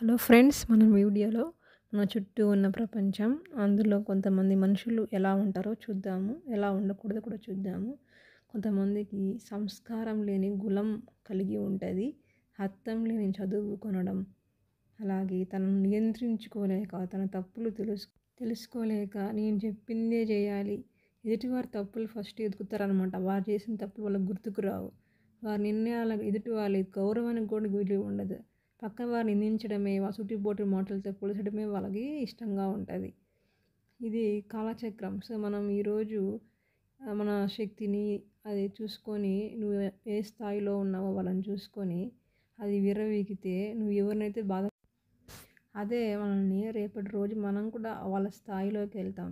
Hello friends, మనం వీడియోలో మన చుట్టూ ఉన్న ప్రపంచం, అందులో కొంతమంది మనుషులు ఎలా ఉంటారో చూద్దాము. ఎలా ఉండకూడదో కూడా చూద్దాము. కొంతమందికి సంస్కారం లేని గుణం కలిగి ఉంటుంది. అర్థం లేని చదువు కొనడం, అలాగే తనను నియంత్రించుకోలేక, తన తప్పులు తెలుసుకోలేక నేను చెప్పిందే చేయాలి. ఎదుటివారి తప్పులు ఫస్ట్ ఎదుగుతారనమాట. వారు చేసిన తప్పులు వాళ్ళకి గుర్తుకు రావు. వారి నిర్ణయాలకు ఎదుటి వాళ్ళ గౌరవానికి కూడా విలువ ఉండదు. పక్క వారిని నిందించడమే, సూటిపోటి మాటలతో పొడచడమే వాళ్ళకి ఇష్టంగా ఉంటుంది. ఇది కాలచక్రం. సో మనం ఈరోజు మన శక్తిని అది చూసుకొని, నువ్వు ఏ స్థాయిలో ఉన్నావో వాళ్ళని చూసుకొని, అది విర్రవీగితే నువ్వు ఎవరినైతే అదే మనల్ని రేపటి రోజు మనం కూడా వాళ్ళ స్థాయిలోకి వెళ్తాం.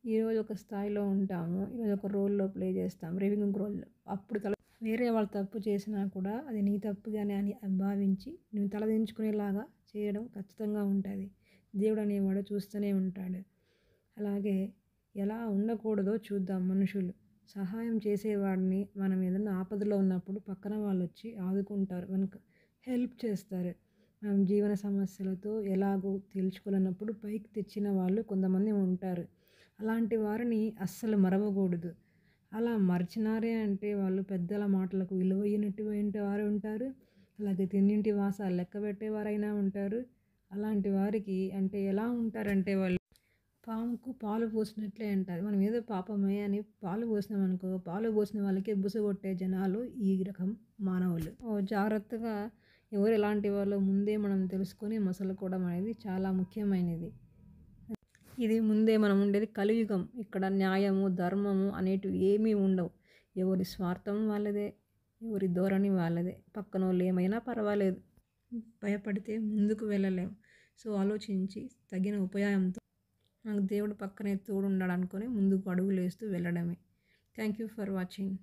ఈరోజు ఒక స్థాయిలో ఉంటాము, ఈరోజు ఒక రోల్లో ప్లే చేస్తాం, రివింగ్ రోల్. అప్పుడు వేరే వాళ్ళు తప్పు చేసినా కూడా అది నీ తప్పుగానే అని భావించి నువ్వు తలదించుకునేలాగా చేయడం ఖచ్చితంగా ఉంటుంది. దేవుడు అనేవాడు చూస్తూనే ఉంటాడు. అలాగే ఎలా ఉండకూడదో చూద్దాం. మనుషులు సహాయం చేసేవాడిని మనం ఏదైనా ఆపదలో ఉన్నప్పుడు పక్కన వాళ్ళు వచ్చి ఆదుకుంటారు, మనకు హెల్ప్ చేస్తారు. మనం జీవన సమస్యలతో ఎలాగో తేల్చుకోలేనప్పుడు పైకి తెచ్చిన వాళ్ళు కొంతమంది ఉంటారు. అలాంటి వారిని అస్సలు మరవకూడదు. అలా మరిచినారే అంటే వాళ్ళు పెద్దల మాటలకు విలువైనటువంటి వారు ఉంటారు. అలాగే తిన్నింటి వాసాలు లెక్క పెట్టేవారైనా ఉంటారు. అలాంటి వారికి అంటే ఎలా ఉంటారంటే వాళ్ళు పాముకు పాలు పోసినట్లే అంటారు. మనం ఏదో పాపమే అని పాలు పోసినామనుకో, పాలు పోసిన వాళ్ళకి బుసగొట్టే జనాలు ఈ రకం మానవులు. జాగ్రత్తగా ఎవరు ఎలాంటి వాళ్ళో ముందే మనం తెలుసుకొని మసలుకోవడం అనేది చాలా ముఖ్యమైనది. ఇది ముందే మనం ఉండేది కలియుగం. ఇక్కడ న్యాయము, ధర్మము అనేటివి ఏమీ ఉండవు. ఎవరి స్వార్థం వాళ్ళదే, ఎవరి ధోరణి వాళ్ళదే. పక్కనోళ్ళు ఏమైనా పర్వాలేదు, భయపడితే ముందుకు వెళ్ళలేం. సో ఆలోచించి తగిన ఉపాయంతో మనకు దేవుడు పక్కనే తోడున్నాడు అనుకొని ముందుకు అడుగులేస్తూ వెళ్ళడమే. Thank you for watching.